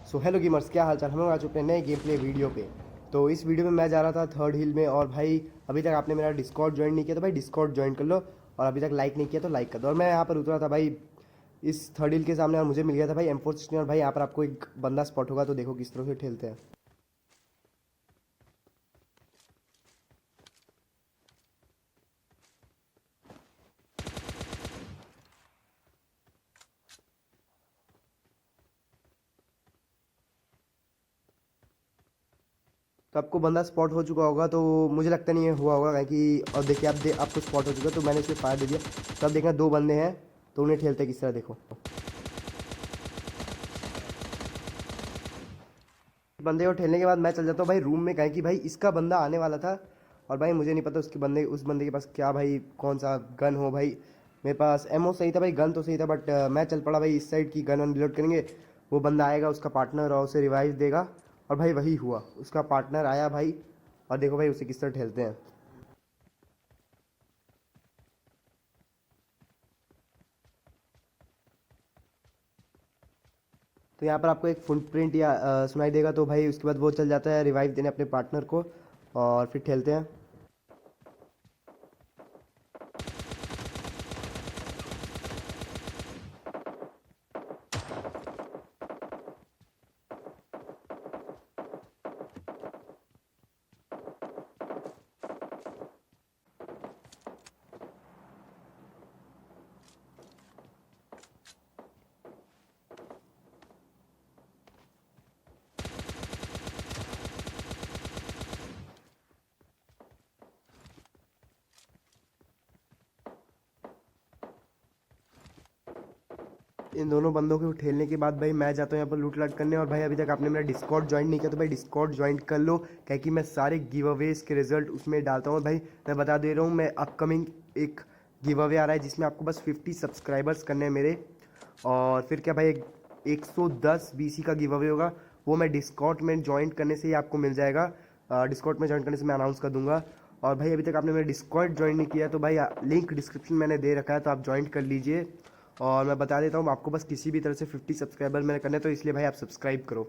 So hello gamers, क्या हाल चाल। हम लोग आ चुके हैं नए गेम प्ले वीडियो पे। तो इस वीडियो में मैं जा रहा था थर्ड हिल में, और भाई अभी तक आपने मेरा डिस्कॉर्ड ज्वाइन नहीं किया तो भाई डिस्कॉर्ड ज्वाइन कर लो, और अभी तक लाइक नहीं किया तो लाइक कर दो। और मैं यहाँ पर उतरा था भाई इस थर्ड हिल के सामने, और मुझे मिल गया था भाई M416। और भाई यहाँ पर आपको एक बंदा स्पॉट होगा, तो देखो किस तरह से ठेलते हैं। तो आपको बंदा स्पॉट हो चुका होगा, तो मुझे लगता नहीं है हुआ होगा कि, और देखिए आपको स्पॉट हो चुका है, तो मैंने इसमें फायर दे दिया। तो अब देखना दो बंदे हैं, तो उन्हें ठेलते किस तरह देखो। बंदे को ठेलने के बाद मैं चल जाता हूँ भाई रूम में, कहें कि भाई इसका बंदा आने वाला था। और भाई मुझे नहीं पता उस बंदे के पास क्या भाई कौन सा गन हो भाई। मेरे पास एमओ सही था भाई, गन तो सही था, बट मैं चल पड़ा भाई इस साइड की गन अनलोड करेंगे। वो बंदा आएगा, उसका पार्टनर, और उसे रिवाइव देगा। और भाई वही हुआ, उसका पार्टनर आया भाई, और देखो भाई उसे किस तरह ठेलते हैं। तो यहाँ पर आपको एक फुटप्रिंट या सुनाई देगा, तो भाई उसके बाद वो चल जाता है रिवाइव देने अपने पार्टनर को, और फिर ठेलते हैं। इन दोनों बंदों को ठेलने के बाद भाई मैं जाता हूँ यहाँ पर लूट लाट करने। और भाई अभी तक आपने मेरा डिस्कॉर्ड ज्वाइन नहीं किया तो भाई डिस्कॉर्ड ज्वाइन कर लो, क्या कि मैं सारे गिव अवेज के रिजल्ट उसमें डालता हूँ। और भाई मैं बता दे रहा हूँ, मैं अपकमिंग एक गिव अवे आ रहा है जिसमें आपको बस 50 सब्सक्राइबर्स करने हैं मेरे। और फिर क्या भाई 110 BC का गिव अवे होगा, वो मैं डिस्कॉर्ड में ज्वाइन करने से ही आपको मिल जाएगा। डिस्कॉर्ड में ज्वाइन करने से मैं अनाउंस कर दूंगा। और भाई अभी तक आपने मेरा डिस्कॉर्ड ज्वाइन नहीं किया तो भाई लिंक डिस्क्रिप्शन मैंने दे रखा है, तो आप ज्वाइन कर लीजिए। और मैं बता देता हूँ, आपको बस किसी भी तरह से 50 सब्सक्राइबर मैंने करने, तो इसलिए भाई आप सब्सक्राइब करो।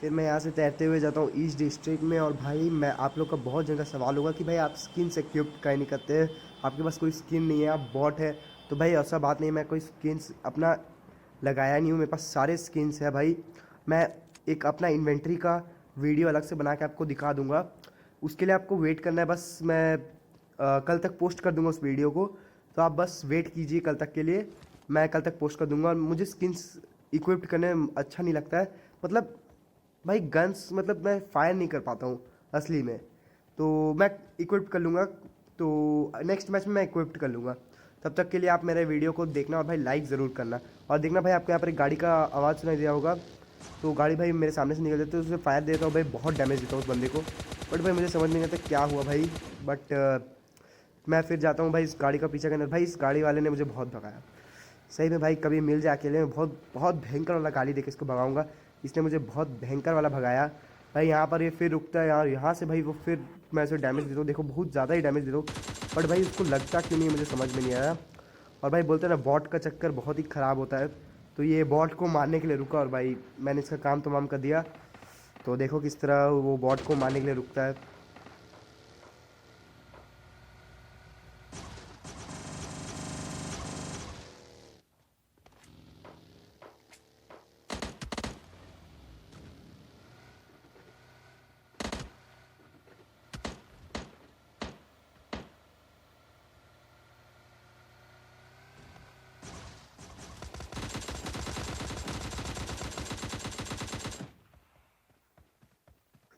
फिर मैं यहाँ से तैरते हुए जाता हूँ ईस्ट डिस्ट्रिक्ट में। और भाई मैं आप लोग का बहुत जगह सवाल होगा कि भाई आप स्किन से इक्विप्ड काहे नहीं करते हैं, आपके पास कोई स्किन नहीं है, आप बॉट है। तो भाई ऐसा बात नहीं है, मैं कोई स्किन्स अपना लगाया नहीं हूँ, मेरे पास सारे स्किन्स है भाई। मैं एक अपना इन्वेंट्री का वीडियो अलग से बना के आपको दिखा दूंगा, उसके लिए आपको वेट करना है। बस मैं कल तक पोस्ट कर दूंगा उस वीडियो को, तो आप बस वेट कीजिए कल तक के लिए। मैं कल तक पोस्ट कर दूंगा। और मुझे स्किन्स इक्विप्ड करने में अच्छा नहीं लगता है, मतलब भाई गन्स मतलब मैं फायर नहीं कर पाता हूँ असली में। तो मैं इक्विप्ड कर लूँगा, तो नेक्स्ट मैच में मैं इक्विप्ड कर लूँगा। तब तक के लिए आप मेरे वीडियो को देखना, और भाई लाइक ज़रूर करना। और देखना भाई आपको यहाँ पर एक गाड़ी का आवाज़ सुनाई दिया होगा, तो गाड़ी भाई मेरे सामने से निकल जाती है, तो उसे फायर देता हूँ भाई, बहुत डैमेज देता हूँ उस बंदे को। बट भाई मुझे समझ नहीं आता क्या हुआ भाई। बट मैं फिर जाता हूँ भाई इस गाड़ी का पीछा करने। भाई इस गाड़ी वाले ने मुझे बहुत भगाया सही में भाई। कभी मिल जाए अकेले में, बहुत बहुत भयंकर वाला गाली देके इसको भगाऊंगा। इसने मुझे बहुत भयंकर वाला भगाया भाई। यहाँ पर ये फिर रुकता है यार, यहाँ से भाई वो फिर मैं इसे डैमेज देता हूँ, देखो बहुत ज़्यादा ही डैमेज देता हूँ। बट भाई उसको लगता क्यों नहीं है मुझे समझ में नहीं आया। और भाई बोलते हैं ना बॉट का चक्कर बहुत ही ख़राब होता है, तो ये बॉट को मारने के लिए रुका, और भाई मैंने इसका काम तमाम कर दिया। तो देखो किस तरह वो बॉट को मारने के लिए रुकता है।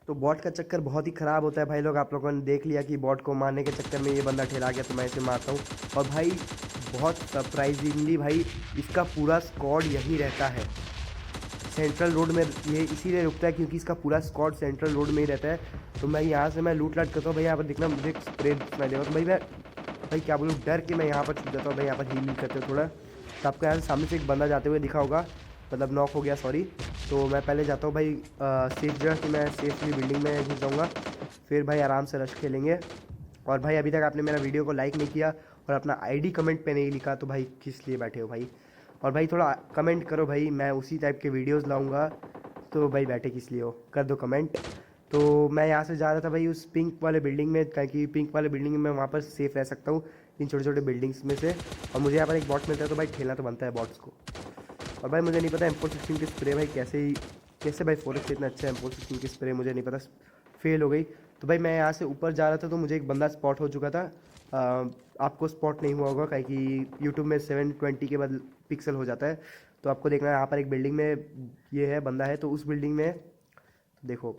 तो बॉट का चक्कर बहुत ही ख़राब होता है भाई लोग। आप लोगों ने देख लिया कि बॉट को मारने के चक्कर में ये बंदा ठेला गया, तो मैं इसे मारता हूँ। और भाई बहुत सरप्राइजिंगली भाई इसका पूरा स्क्वाड यहीं रहता है, सेंट्रल रोड में। ये इसीलिए रुकता है क्योंकि इसका पूरा स्क्वाड सेंट्रल रोड में ही रहता है। तो मैं यहाँ से मैं लूट लाट करता हूँ भाई। यहाँ पर देखना मुझे स्प्रे सुनाई देगा, तो भाई क्या बोलूँ, डर के मैं यहाँ पर छुप जाता हूँ भाई। यहाँ पर हील करते हो थोड़ा, तो आपको यहाँ से सामने से एक बंदा जाते हुए दिखा होगा, मतलब नॉक हो गया सॉरी। तो मैं पहले जाता हूँ भाई सेफ जगह कि मैं सेफली बिल्डिंग में घुस जाऊँगा, फिर भाई आराम से रश खेलेंगे। और भाई अभी तक आपने मेरा वीडियो को लाइक नहीं किया और अपना आईडी कमेंट पे नहीं लिखा तो भाई किस लिए बैठे हो भाई। और भाई थोड़ा कमेंट करो भाई, मैं उसी टाइप के वीडियोस लाऊंगा। तो भाई बैठे किस लिए हो, कर दो कमेंट। तो मैं यहाँ से जा रहा था भाई उस पिंक वाले बिल्डिंग में, क्योंकि पिंक वाले बिल्डिंग में मैं वहाँ पर सेफ रह सकता हूँ इन छोटे छोटे बिल्डिंग्स में से। और मुझे यहाँ पर एक बॉट मिलता है तो भाई खेलना तो बनता है बॉट्स को। और भाई मुझे नहीं पता M416 की स्प्रे भाई कैसे भाई फोरेक्स से इतना अच्छा M416 की स्प्रे मुझे नहीं पता, फेल हो गई। तो भाई मैं यहाँ से ऊपर जा रहा था तो मुझे एक बंदा स्पॉट हो चुका था। आपको स्पॉट नहीं हुआ होगा क्योंकि यूट्यूब में 720 के बाद पिक्सल हो जाता है। तो आपको देखना है यहाँ पर एक बिल्डिंग में ये है बंदा है, तो उस बिल्डिंग में देखो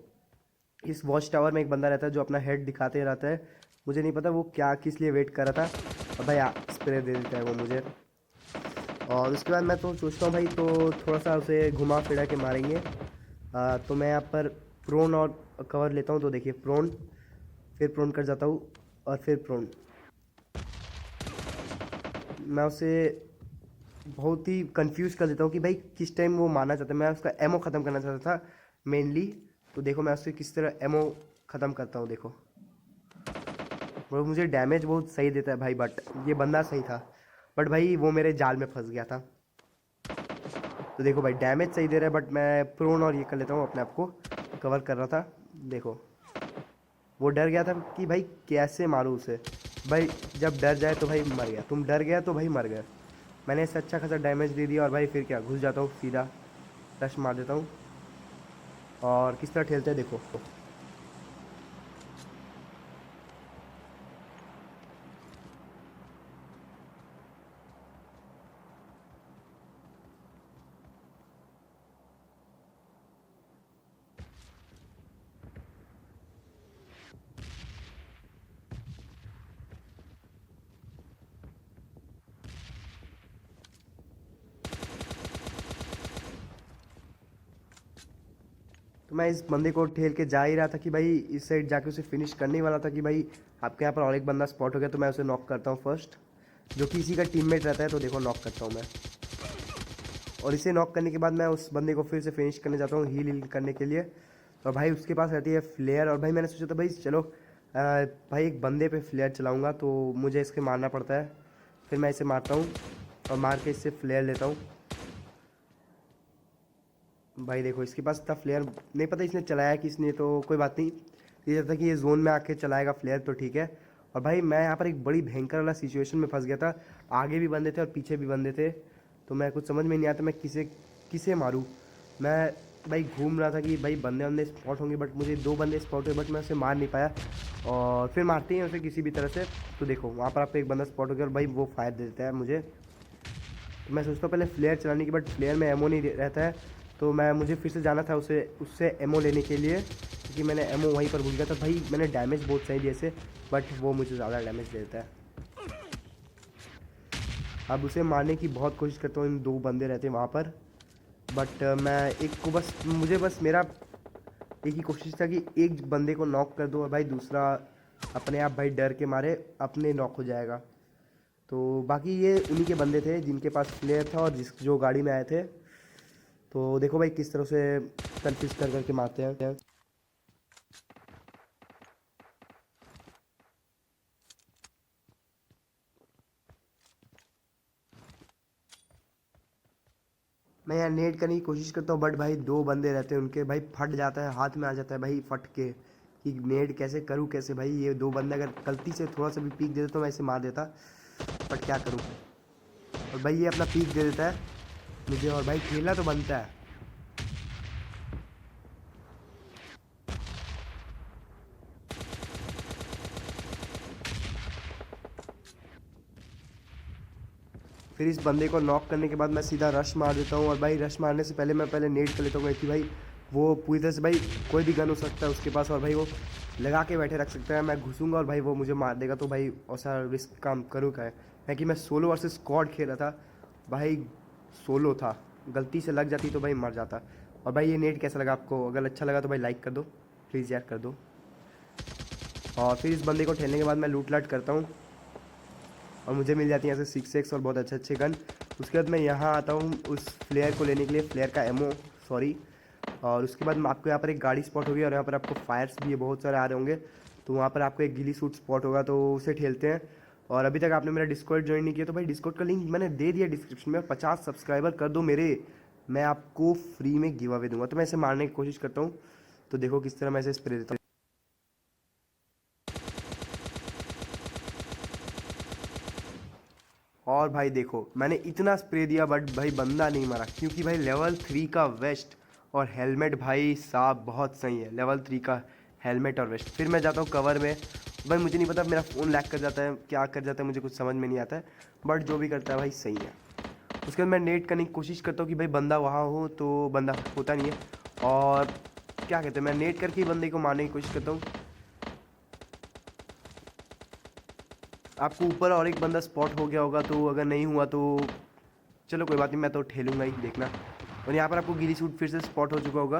इस वॉच टावर में एक बंदा रहता है जो अपना हेड दिखाते रहता है। मुझे नहीं पता वो क्या किस लिए वेट कर रहा था। और भाई स्प्रे दे देता है वो मुझे। और उसके बाद मैं तो सोचता हूँ भाई तो थोड़ा सा उसे घुमा फिरा के मारेंगे। तो मैं यहाँ पर प्रोन और कवर लेता हूँ। तो देखिए प्रोन, फिर प्रोन कर जाता हूँ और फिर प्रोन। मैं उसे बहुत ही कंफ्यूज कर देता हूँ कि भाई किस टाइम वो मारना चाहता है। मैं उसका एमओ ख़त्म करना चाहता था मेनली। तो देखो मैं उससे किस तरह एमओ ख़त्म करता हूँ। देखो वो मुझे डैमेज बहुत सही देता है भाई, बट ये बंदा सही था, बट भाई वो मेरे जाल में फंस गया था। तो देखो भाई डैमेज सही दे रहा है, बट मैं प्रोन और ये कर लेता हूँ, अपने आप को कवर कर रहा था। देखो वो डर गया था कि भाई कैसे मारूँ उसे। भाई जब डर जाए तो भाई मर गया, तुम डर गया तो भाई मर गया। मैंने इससे अच्छा खासा डैमेज दे दिया और भाई फिर क्या घुस जाता हूँ सीधा, रश मार देता हूँ। और किस तरह खेलते हैं देखो। तो मैं इस बंदे को ठेल के जा ही रहा था कि भाई इस साइड जाके उसे फिनिश करने ही वाला था कि भाई आपके यहाँ पर और एक बंदा स्पॉट हो गया। तो मैं उसे नॉक करता हूँ फर्स्ट, जो कि इसी का टीममेट रहता है। तो देखो नॉक करता हूँ मैं, और इसे नॉक करने के बाद मैं उस बंदे को फिर से फिनिश करने जाता हूँ हील करने के लिए। तो भाई उसके पास रहती है फ्लेयर, और भाई मैंने सोचा था भाई चलो भाई एक बंदे पे फ्लेयर चलाऊँगा तो मुझे इसके मारना पड़ता है। फिर मैं इसे मारता हूँ और मार के इससे फ्लेयर लेता हूँ। भाई देखो इसके पास था फ्लेयर, नहीं पता इसने चलाया कि इसने, तो कोई बात नहीं। ये था कि ये जोन में आके चलाएगा फ्लेयर तो ठीक है। और भाई मैं यहाँ पर एक बड़ी भयंकर वाला सिचुएशन में फंस गया था। आगे भी बंदे थे और पीछे भी बंदे थे, तो मैं कुछ समझ में नहीं आता मैं किसे किसे मारूँ। मैं भाई घूम रहा था कि भाई बंदे बंदे स्पॉट होंगे, बट मुझे दो बंदे स्पॉट हुए, बट मैं उसे मार नहीं पाया। और फिर मारते हैं उसे किसी भी तरह से। तो देखो वहाँ पर आपको एक बंदा स्पॉट हो गया और भाई वो फायर दे देता है मुझे। तो मैं सोचता हूँ पहले फ्लेयर चलाने की, बट फ्लेयर में एमओ नहीं रहता है। तो मुझे फिर से जाना था उससे एमओ लेने के लिए, क्योंकि मैंने एमओ वहीं पर भूल गया था। भाई मैंने डैमेज बहुत सही दिया इसे, बट वो मुझे ज़्यादा डैमेज देता है। अब उसे मारने की बहुत कोशिश करता हूँ, इन दो बंदे रहते हैं वहाँ पर, बट मैं एक को बस मेरा एक ही कोशिश था कि एक बंदे को नॉक कर दो और भाई दूसरा अपने आप भाई डर के मारे अपने नॉक हो जाएगा। तो बाकी ये उन्हीं के बंदे थे जिनके पास फ्लेयर था और जो गाड़ी में आए थे। तो देखो भाई किस तरह से कंफ्यूज कर करके मारते हैं। मैं यहाँ नेट करने की कोशिश करता हूँ, बट भाई दो बंदे रहते हैं उनके, भाई फट जाता है, हाथ में आ जाता है भाई फट के कि नेट कैसे करूँ कैसे। भाई ये दो बंदे अगर गलती से थोड़ा सा भी पीक दे देते तो मैं इसे मार देता, बट क्या करूँ। और भाई ये अपना पीक दे देता है मुझे, और भाई खेलना तो बनता है। फिर इस बंदे को नॉक करने के बाद मैं सीधा रश मार देता हूँ। और भाई रश मारने से पहले मैं पहले नेट कर लेता हूँ कि भाई वो पूरी तरह से भाई कोई भी गन हो सकता है उसके पास, और भाई वो लगा के बैठे रख सकता है। मैं घुसूंगा और भाई वो मुझे मार देगा, तो भाई ऐसा रिस्क काम करूँ क्या है कि मैं सोलो वर्सेस स्क्वाड खेल रहा था। भाई सोलो था, गलती से लग जाती तो भाई मर जाता। और भाई ये नेट कैसा लगा आपको, अगर अच्छा लगा तो भाई लाइक कर दो प्लीज़ यार, कर दो। और फिर इस बंदे को ठेलने के बाद मैं लूट लाट करता हूँ और मुझे मिल जाती है यहाँ से 6x और बहुत अच्छे अच्छे गन। उसके बाद मैं यहाँ आता हूँ उस फ्लेयर को लेने के लिए, फ्लेयर का एमओ सॉरी। और उसके बाद आपको यहाँ पर एक गाड़ी स्पॉट होगी और यहाँ पर आपको फायर्स भी बहुत सारे आ रहे होंगे। तो वहाँ पर आपको एक गिली सूट स्पॉट होगा, तो उसे ठेलते हैं। और अभी तक आपने मेरा डिस्कॉर्ड ज्वाइन नहीं किया तो भाई डिस्कॉर्ड का लिंक मैंने दे दिया डिस्क्रिप्शन में, और 50 सब्सक्राइबर कर दो मेरे, मैं आपको फ्री में गिव अवे दूंगा। तो मैं इसे मारने की कोशिश करता हूँ, तो देखो किस तरह मैं इसे स्प्रे देता हूँ। और भाई देखो मैंने इतना स्प्रे दिया बट भाई बंदा नहीं मरा, क्योंकि भाई लेवल 3 का वेस्ट और हेलमेट भाई साहब बहुत सही है। लेवल 3 का हेलमेट और वेस्ट। फिर मैं जाता हूँ कवर में। भाई मुझे नहीं पता, मेरा फ़ोन लैग कर जाता है, क्या कर जाता है मुझे कुछ समझ में नहीं आता है, बट जो भी करता है भाई सही है। उसके बाद मैं नेट करने की कोशिश करता हूँ कि भाई बंदा वहाँ हो, तो बंदा होता नहीं है। और क्या कहते हैं, मैं नेट करके ही बंदे को मारने की कोशिश करता हूँ। आपको ऊपर और एक बंदा स्पॉट हो गया होगा, तो अगर नहीं हुआ तो चलो कोई बात नहीं, मैं तो ठेलूंगा ही, देखना। और यहाँ पर आपको गिली सूट फिर से स्पॉट हो चुका होगा,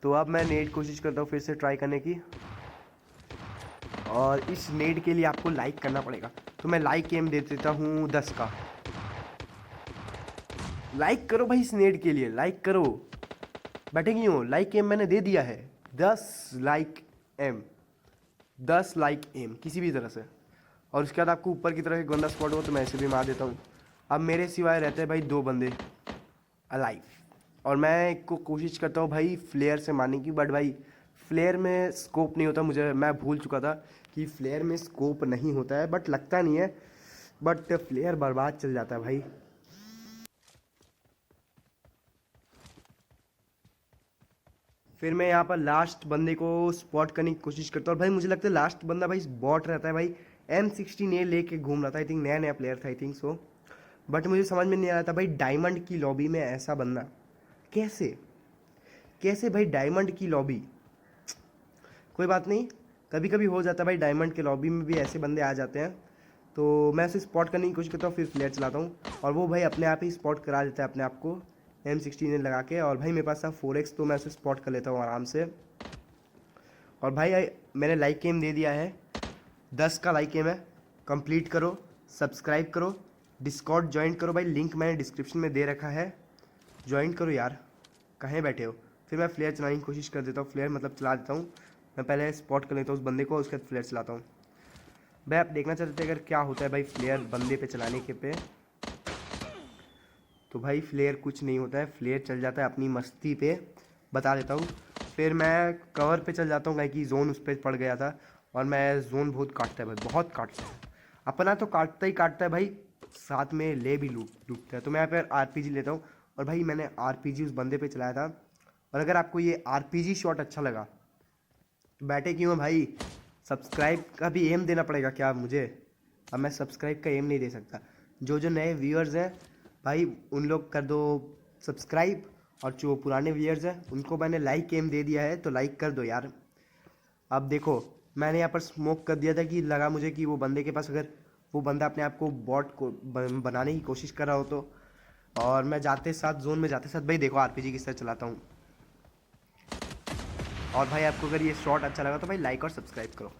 तो अब मैं नेट कोशिश करता हूँ फिर से ट्राई करने की। और इस नेट के लिए आपको लाइक करना पड़ेगा, तो मैं लाइक एम दे देता हूँ 10 का। लाइक करो भाई, इस नेट के लिए लाइक करो, बैठे क्यों हो। लाइक एम मैंने दे दिया है, 10 लाइक एम, 10 लाइक एम किसी भी तरह से। और उसके बाद आपको ऊपर की तरफ एक बंदा स्पॉट हो तो मैं ऐसे भी मार देता हूँ। अब मेरे सिवाय रहते हैं भाई 2 बंदे अलाइव, और मैं को कोशिश करता हूँ भाई फ्लेयर से मारने की, बट भाई फ्लेयर में स्कोप नहीं होता। मैं भूल चुका था कि फ्लेयर में स्कोप नहीं होता है, बट लगता नहीं है, बट फ्लेयर बर्बाद चल जाता है भाई। फिर मैं यहाँ पर लास्ट बंदे को स्पॉट करने की कोशिश करता हूँ, और भाई मुझे लगता है लास्ट बंदा भाई बॉट रहता है भाई। M16A लेके घूम रहा था, आई थिंक नया नया प्लेयर था, आई थिंक सो। बट मुझे समझ में नहीं आ रहा था भाई डायमंड की लॉबी में ऐसा बंदा कैसे, कैसे भाई डायमंड की लॉबी। कोई बात नहीं, कभी कभी हो जाता है भाई, डायमंड के लॉबी में भी ऐसे बंदे आ जाते हैं। तो मैं उसे स्पॉट करने की कोशिश करता हूँ, फिर फ्लेयर चलाता हूँ, और वो भाई अपने आप ही स्पॉट करा देता है अपने आप को M16 लगा के। और भाई मेरे पास था 4x, तो मैं उसे स्पॉट कर लेता हूँ आराम से। और भाई मैंने लाइक एम दे दिया है, 10 का लाइक एम है। कंप्लीट करो, सब्सक्राइब करो, डिस्कॉर्ड ज्वाइन करो भाई, लिंक मैंने डिस्क्रिप्शन में दे रखा है, ज्वाइन करो यार, कहीं बैठे हो। फिर मैं फ्लेयर चलाने की कोशिश कर देता हूँ, फ्लेयर मतलब चला देता हूँ। मैं पहले स्पॉट कर लेता हूँ उस बंदे को, उसके बाद फ्लेयर चलाता हूँ। भाई आप देखना चाहते थे अगर क्या होता है भाई फ्लेयर बंदे पे चलाने के पे, तो भाई फ्लेयर कुछ नहीं होता है, फ्लेयर चल जाता है अपनी मस्ती पे, बता देता हूँ। फिर मैं कवर पे चल जाता हूँ, कि जोन उस पर पड़ गया था, और मैं जोन बहुत काटता है भाई, बहुत काटता है। अपना तो काटता ही काटता है भाई, साथ में ले भी लूटता है। तो मैं यहाँ पर RPG लेता हूँ, और भाई मैंने RPG उस बंदे पे चलाया था। और अगर आपको ये RPG शॉट अच्छा लगा तो बैठे क्यों हो भाई, सब्सक्राइब का भी एम देना पड़ेगा क्या मुझे। अब मैं सब्सक्राइब का एम नहीं दे सकता। जो जो नए व्यूअर्स हैं भाई उन लोग कर दो सब्सक्राइब, और जो पुराने व्यूअर्स हैं उनको मैंने लाइक एम दे दिया है, तो लाइक कर दो यार। अब देखो मैंने यहाँ पर स्मोक कर दिया था कि लगा मुझे कि वो बंदे के पास, अगर वो बंदा अपने आप को बॉट को बनाने की कोशिश कर रहा हो तो। और मैं जाते साथ जोन में जाते साथ भाई देखो RPG किस तरह चलाता हूँ। और भाई आपको अगर ये शॉट अच्छा लगा तो भाई लाइक और सब्सक्राइब करो।